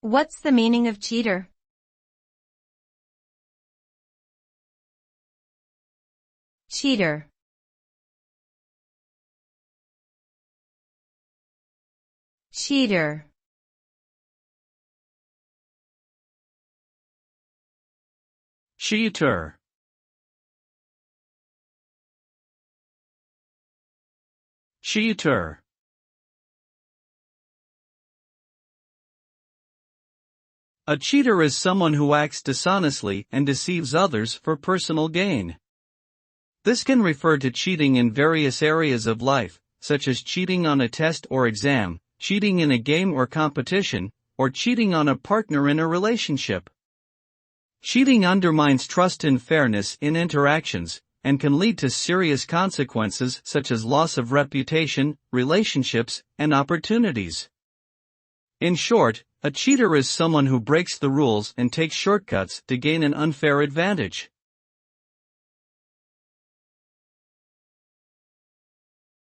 What's the meaning of cheater? Cheater. Cheater. Cheater. Cheater. A cheater is someone who acts dishonestly and deceives others for personal gain. This can refer to cheating in various areas of life, such as cheating on a test or exam, cheating in a game or competition, or cheating on a partner in a relationship. Cheating undermines trust and fairness in interactions, and can lead to serious consequences such as loss of reputation, relationships, and opportunities. In short, a cheater is someone who breaks the rules and takes shortcuts to gain an unfair advantage.